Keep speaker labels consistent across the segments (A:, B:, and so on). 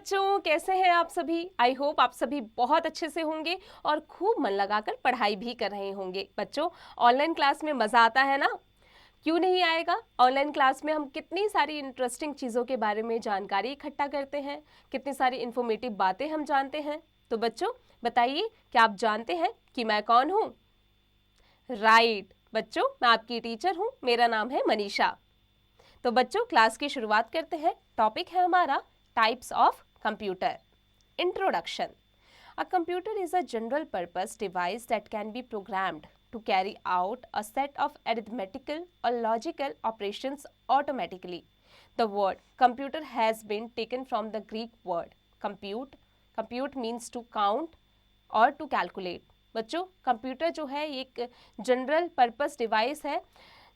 A: बच्चों कैसे हैं आप सभी। आई होप आप सभी बहुत अच्छे से होंगे और खूब मन लगाकर पढ़ाई भी कर रहे होंगे। बच्चों ऑनलाइन क्लास में मज़ा आता है ना, क्यों नहीं आएगा। ऑनलाइन क्लास में हम कितनी सारी इंटरेस्टिंग चीज़ों के बारे में जानकारी इकट्ठा करते हैं, कितनी सारी इंफॉर्मेटिव बातें हम जानते हैं। तो बच्चों बताइए, क्या आप जानते हैं कि मैं कौन हूँ? राइट बच्चों, मैं आपकी टीचर हूँ, मेरा नाम है मनीषा। तो बच्चों क्लास की शुरुआत करते हैं। टॉपिक है हमारा types of computer. Introduction. A computer is a general purpose device that can be programmed to carry out a set of arithmetical or logical operations automatically. The word computer has been taken from the Greek word compute. Compute means to count or to calculate. बच्चों computer जो है एक general purpose device है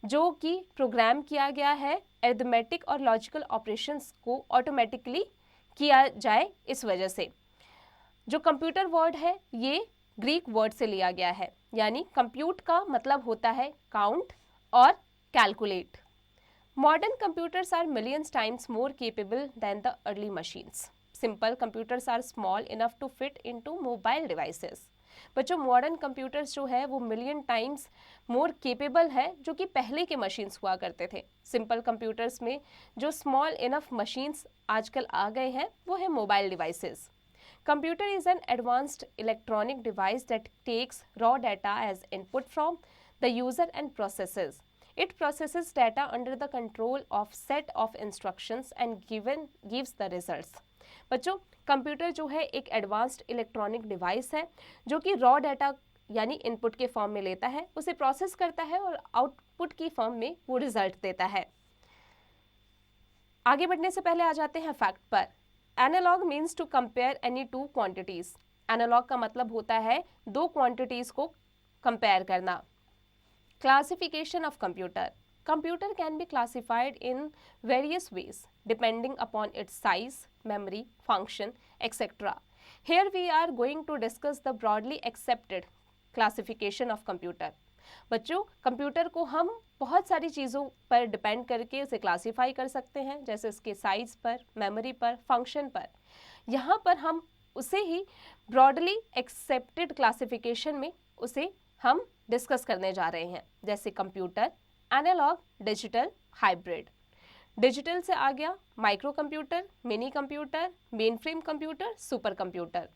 A: जो कि programme किया गया है अरिथमेटिक और लॉजिकल ऑपरेशंस को ऑटोमेटिकली किया जाए। इस वजह से जो कंप्यूटर वर्ड है ये ग्रीक वर्ड से लिया गया है, यानी कंप्यूट का मतलब होता है काउंट और calculate. Modern computers are millions times more capable than the early machines. Simple computers are small enough to fit into mobile devices. बच्चों मॉडर्न कंप्यूटर्स जो है वो मिलियन टाइम्स मोर केपेबल है जो कि पहले के मशीन्स हुआ करते थे। सिंपल कंप्यूटर्स में जो स्मॉल इनफ मशीन्स आजकल आ गए हैं वो है mobile devices. Computer is an advanced electronic device that takes raw data as input from the user and processes. It processes data under the control of set of instructions and gives the results. बच्चों computer जो है एक advanced electronic device है जो कि raw data यानी input के form में लेता है, उसे प्रोसेस करता है और आउटपुट की फॉर्म में वो रिजल्ट देता है। आगे बढ़ने से पहले आ जाते हैं फैक्ट पर। Analog means to compare any two quantities. Analog का मतलब होता है दो क्वांटिटीज को कंपेयर करना। Classification of computer. Computer can be classified in various ways depending upon its size, memory, function, etc. Here we are going to discuss the broadly accepted classification of computer. बच्चों computer को हम बहुत सारी चीज़ों पर depend करके उसे classify कर सकते हैं, जैसे इसके साइज पर, मेमोरी पर, फंक्शन पर। यहाँ पर हम उसे ही ब्रॉडली एक्सेप्टेड क्लासिफिकेशन में उसे हम डिस्कस करने जा रहे हैं, जैसे computer, analog, digital, hybrid. Digital से आ गया micro computer, mini computer, main frame computer, super computer.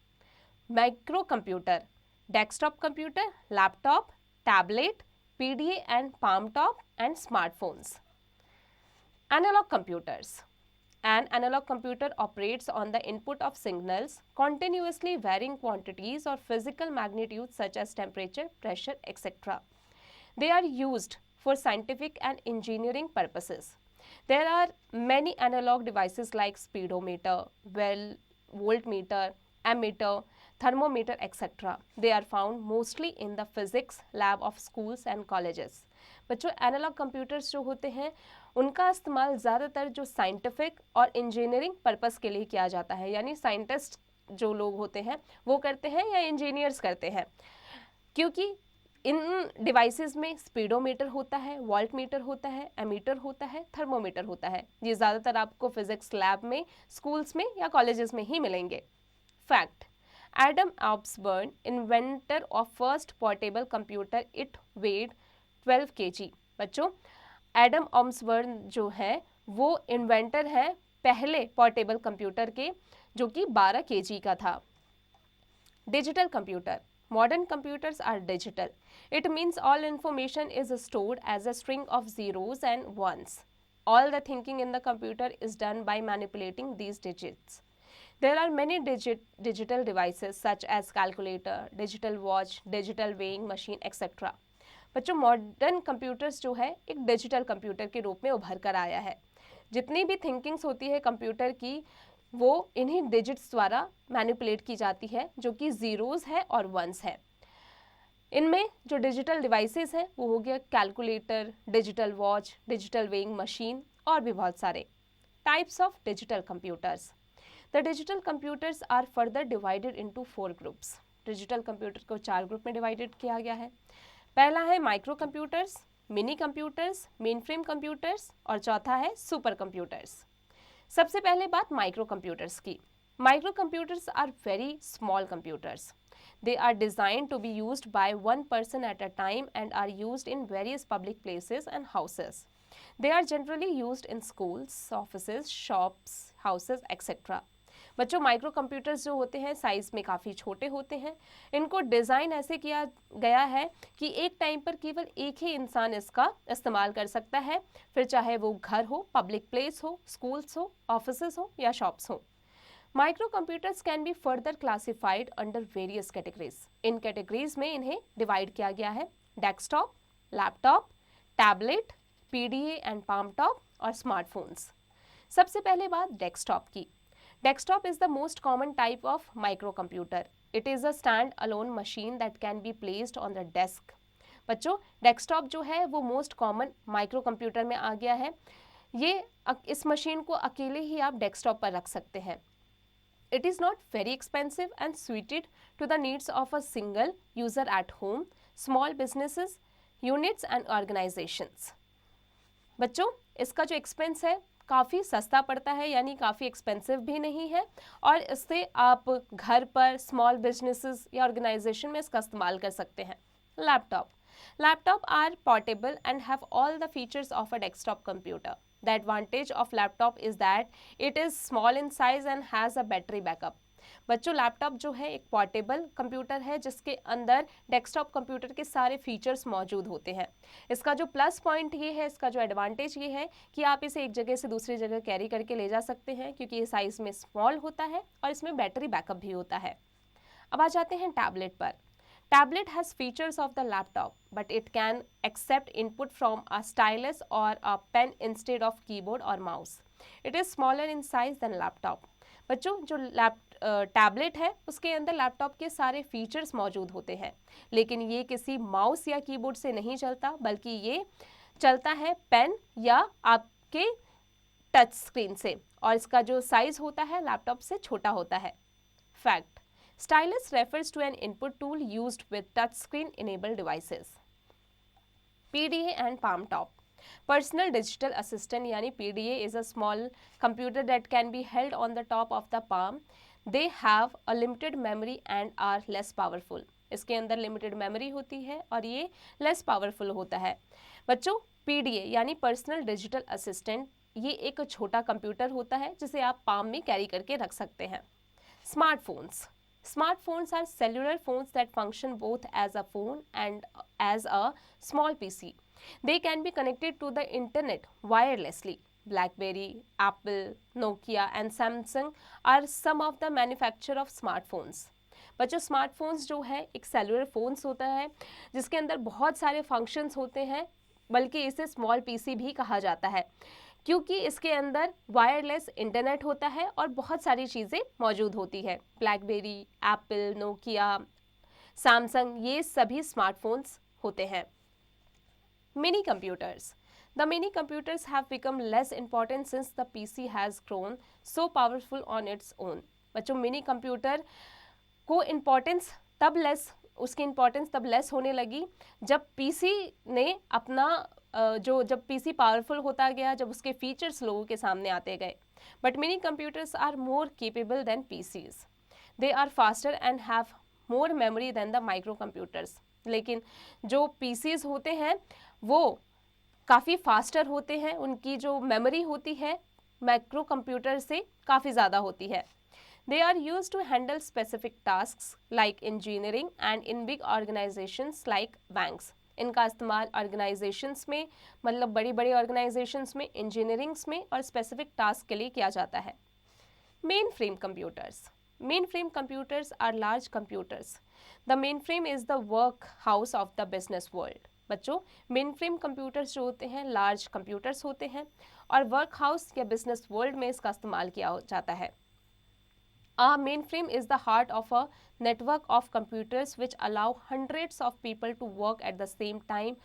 A: Micro computer, desktop computer, laptop, tablet, PDA and palm top and smartphones. Analog computers. An analog computer operates on the input of signals, continuously varying quantities or physical magnitudes such as temperature, pressure, etc. They are used for scientific and engineering purposes. There are many analog devices like speedometer, voltmeter, ammeter, thermometer, etc. They are found mostly in the physics lab of schools and colleges. बच्चों analogue computers जो होते हैं उनका इस्तेमाल ज़्यादातर जो scientific और engineering purpose के लिए किया जाता है, यानी साइंटिस्ट जो लोग होते हैं वो करते हैं या इंजीनियर्स करते हैं, क्योंकि इन डिवाइसेस में स्पीडोमीटर होता है, वोल्टमीटर होता है, एमीटर होता है, थर्मोमीटर होता है। ये ज़्यादातर आपको फिजिक्स लैब में, स्कूल्स में या कॉलेजेस में ही मिलेंगे। Fact. Adam Osborne inventor of first portable computer, it weighed 12 kg। बच्चों एडम ऑब्सबर्न जो है वो इन्वेंटर है पहले पोर्टेबल कंप्यूटर के, जो कि 12 kg का था। Digital computer. Modern computers are digital. It means all information is stored as a string of zeros and ones. All the thinking in the computer is done by manipulating these digits. There are many digital devices such as calculator, digital watch, digital weighing machine, etc. बच्चों modern computers जो है एक digital computer के रूप में उभर कर आया है। जितनी भी थिंकिंग्स होती है कंप्यूटर की वो इन्हीं डिजिट्स द्वारा मैनिपुलेट की जाती है, जो कि ज़ीरोज़ है और वंस है। इनमें जो डिजिटल डिवाइसेस हैं वो हो गया calculator, digital watch, digital weighing machine और भी बहुत सारे। Types of digital computers. The digital computers are further divided into 4 groups. Digital computer को 4 ग्रुप में डिवाइडेड किया गया है। पहला है micro computers, mini computers, main frame computers और चौथा है सुपर कंप्यूटर्स। सबसे पहले बात माइक्रो कंप्यूटर्स की। Microcomputers are very small computers. They are designed to be used by one person at a time and are used in various public places and houses. They are generally used in schools, offices, shops, houses, etc. बच्चों micro computers जो होते हैं size में काफ़ी छोटे होते हैं. इनको डिज़ाइन ऐसे किया गया है कि एक टाइम पर केवल एक ही इंसान इसका इस्तेमाल कर सकता है, फिर चाहे वो घर हो, पब्लिक प्लेस हो, स्कूल्स हो, ऑफिसेज हो या शॉप्स हो. Microcomputers can be further classified under various categories. इन कैटेगरीज में इन्हें डिवाइड किया गया है: desktop, laptop, tablet, PDA and palm top और स्मार्टफोन्स. सबसे पहले बात डेस्कटॉप की. Desktop is the most common type of microcomputer. It is a stand alone machine that can be placed on the desk. बच्चों desktop जो है वो most common micro computer में आ गया है. ये इस मशीन को अकेले ही आप डेस्कटॉप पर रख सकते हैं. It is not very expensive and suited to the needs of a single user at home, small businesses, units and organizations. बच्चों इसका जो एक्सपेंस है काफ़ी सस्ता पड़ता है, यानी काफ़ी एक्सपेंसिव भी नहीं है, और इससे आप घर पर स्मॉल बिजनेसेस या ऑर्गेनाइजेशन में इसका इस्तेमाल कर सकते हैं. Laptops are portable and have all the features of a desktop computer. The advantage of laptop is that it is small in size and has a battery backup. बच्चों laptop जो है एक पोर्टेबल कंप्यूटर है जिसके अंदर desktop computer के सारे features मौजूद होते हैं. इसका जो प्लस पॉइंट ये है, इसका जो एडवांटेज ये है कि आप इसे एक जगह से दूसरी जगह कैरी करके ले जा सकते हैं क्योंकि ये साइज़ में स्मॉल होता है और इसमें बैटरी बैकअप भी होता है. अब आ जाते हैं टैबलेट पर. Tablet has features of the laptop, but it can accept input from a stylus or a pen instead of keyboard or mouse. It is smaller in size than laptop. बच्चों जो टैबलेट है उसके अंदर laptop के सारे features मौजूद होते हैं, लेकिन ये किसी माउस या कीबोर्ड से नहीं चलता, बल्कि ये चलता है पेन या आपके टच स्क्रीन से, और इसका जो साइज़ होता है लैपटॉप से छोटा होता है. Fact: Stylus refers to an input tool used with touchscreen enabled devices. PDA and palm top. Personal Digital Assistant यानी PDA is a small computer that can be held on the top of the palm. They have a limited memory and are less powerful. इसके अंदर limited memory होती है और ये less powerful होता है. बच्चों PDA यानी पर्सनल डिजिटल असिस्टेंट ये एक छोटा कंप्यूटर होता है जिसे आप पाम में कैरी करके रख सकते हैं. Smartphones. Smartphones are cellular phones that function both as a phone and as a small PC. They can be connected to the internet wirelessly. BlackBerry, Apple, Nokia and Samsung are some of the manufacturer of smartphones. बच्चों smartphones जो है एक cellular phones होता है जिसके अंदर बहुत सारे फंक्शंस होते हैं, बल्कि इसे स्मॉल पीसी भी कहा जाता है क्योंकि इसके अंदर वायरलेस इंटरनेट होता है और बहुत सारी चीज़ें मौजूद होती है. ब्लैकबेरी, एप्पल, नोकिया, सैमसंग ये सभी स्मार्टफोन्स होते हैं. Mini computers. The mini computers have become less important since the PC has grown so powerful on its own. बच्चों मिनी कंप्यूटर को इम्पोर्टेंस उसकी इम्पोर्टेंस तब लेस होने लगी जब पीसी ने अपना जब पीसी पावरफुल होता गया, जब उसके फीचर्स लोगों के सामने आते गए. But mini computers are more capable than PCs. They are faster and have more memory than the micro computers. लेकिन जो पीसीज होते हैं वो काफ़ी फास्टर होते हैं, उनकी जो मेमोरी होती है माइक्रो कंप्यूटर से काफ़ी ज़्यादा होती है. They are used to handle specific tasks like engineering and in big organizations like banks. इनका इस्तेमाल ऑर्गेनाइजेशंस में, मतलब बड़ी बड़ी ऑर्गेनाइजेशंस में, इंजीनियरिंग्स में और स्पेसिफिक टास्क के लिए किया जाता है. Main frame computers. Main frame computers are large computers. The main frame is the work house of the business world. बच्चों मेन फ्रेम कंप्यूटर्स जो होते हैं लार्ज कंप्यूटर्स होते हैं और वर्क हाउस या बिजनेस वर्ल्ड में इसका इस्तेमाल किया जाता है. A mainframe is the heart of a network of computers which allow hundreds of people to work at the same time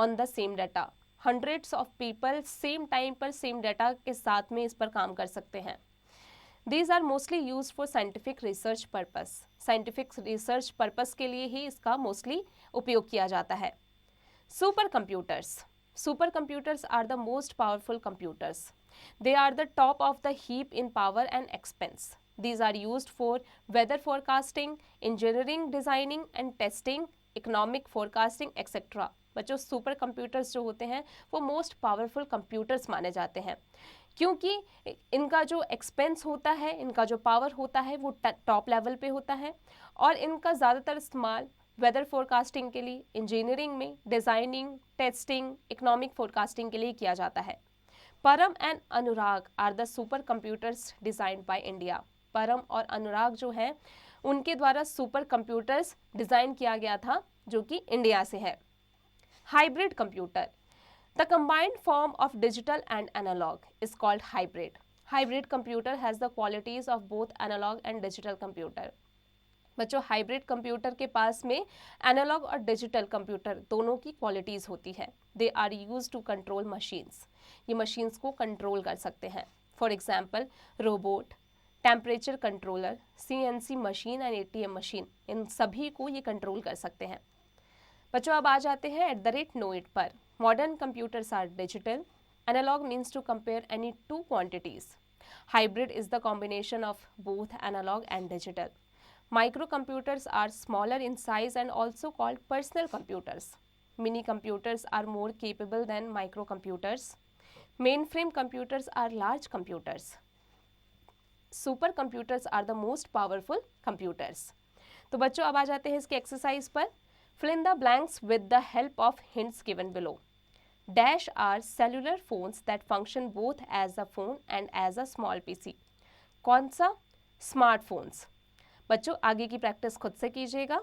A: on the same data. Hundreds of people same time पर same data के साथ में इस पर काम कर सकते हैं. These are mostly used for scientific research purpose. Scientific research purpose के लिए ही इसका mostly उपयोग किया जाता है. Supercomputers. Supercomputers are the most powerful computers. They are the top of the heap in power and expense. These are used for weather forecasting, engineering designing and testing, economic forecasting, etc. बच्चों super computers जो होते हैं वो most powerful computers माने जाते हैं क्योंकि इनका जो एक्सपेंस होता है, इनका जो पावर होता है वो टॉप लेवल पे होता है और इनका ज़्यादातर इस्तेमाल वेदर फोरकास्टिंग के लिए, इंजीनियरिंग में, डिज़ाइनिंग, टेस्टिंग, इकोनॉमिक फोरकास्टिंग के लिए किया जाता है. Param and Anurag are the super computers designed by India. Param और अनुराग जो हैं उनके द्वारा सुपर कंप्यूटर्स डिज़ाइन किया गया था जो कि इंडिया से है. Hybrid computer, the combined form of digital and analog is called hybrid. Hybrid computer has the qualities of both analog and digital computer. बच्चों हाइब्रिड कंप्यूटर के पास में एनालॉग और डिजिटल कंप्यूटर दोनों की क्वालिटीज़ होती है. They are used to control machines. ये मशीन्स को कंट्रोल कर सकते हैं. For example robot, temperature controller, CNC machine and ATM machine, इन सभी को ये कंट्रोल कर सकते हैं. बच्चों अब आ जाते हैं @नो इट पर. Modern computers are digital. Analog means to compare any two quantities. Hybrid is the combination of both analog and digital. Microcomputers are smaller in size and also called personal computers. Mini computers are more capable than microcomputers. Mainframe computers are large computers. Supercomputers are the most powerful computers. तो बच्चों अब आ जाते हैं इसके exercise पर. Fill in the blanks with the help of hints given below. Dash are cellular phones that function both as a phone and as a small PC. कौन सा? स्मार्टफोन्स. बच्चों आगे की प्रैक्टिस खुद से कीजिएगा.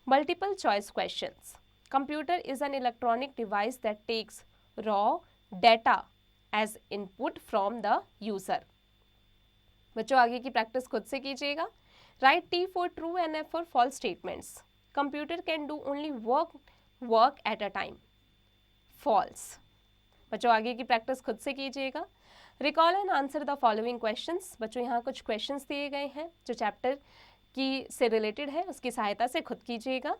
A: Multiple choice questions. Computer is an electronic device that takes raw data as input from the user. बच्चों आगे की प्रैक्टिस खुद से कीजिएगा. Write T for true and F for false statements. Computer can do only work at a time. False. बच्चों आगे की practice खुद से कीजिएगा. Recall and answer the following questions. बच्चों यहाँ कुछ क्वेश्चंस दिए गए हैं जो चैप्टर की से रिलेटेड है, उसकी सहायता से खुद कीजिएगा.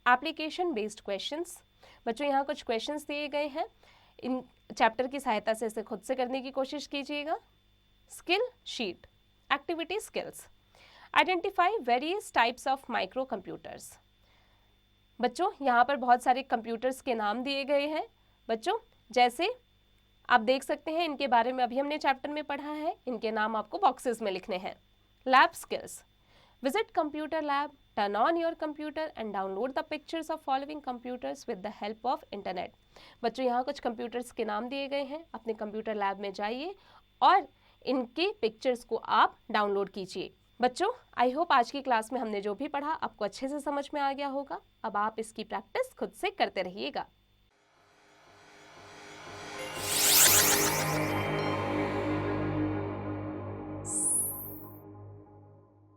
A: Application based questions. बच्चों यहाँ कुछ क्वेश्चंस दिए गए हैं, इन चैप्टर की सहायता से इसे खुद से करने की कोशिश कीजिएगा. Skill sheet. Activity skills. Identify various types of micro computers. बच्चों यहाँ पर बहुत सारे कंप्यूटर्स के नाम दिए गए हैं. बच्चों जैसे आप देख सकते हैं इनके बारे में अभी हमने चैप्टर में पढ़ा है, इनके नाम आपको बॉक्सेस में लिखने हैं. Lab skills. Visit computer lab, turn on your computer and download the pictures of following computers with the help of internet. बच्चों यहाँ कुछ कंप्यूटर्स के नाम दिए गए हैं, अपने कंप्यूटर लैब में जाइए और इनके पिक्चर्स को आप डाउनलोड कीजिए. बच्चों आई होप आज की क्लास में हमने जो भी पढ़ा आपको अच्छे से समझ में आ गया होगा. अब आप इसकी प्रैक्टिस खुद से करते रहिएगा.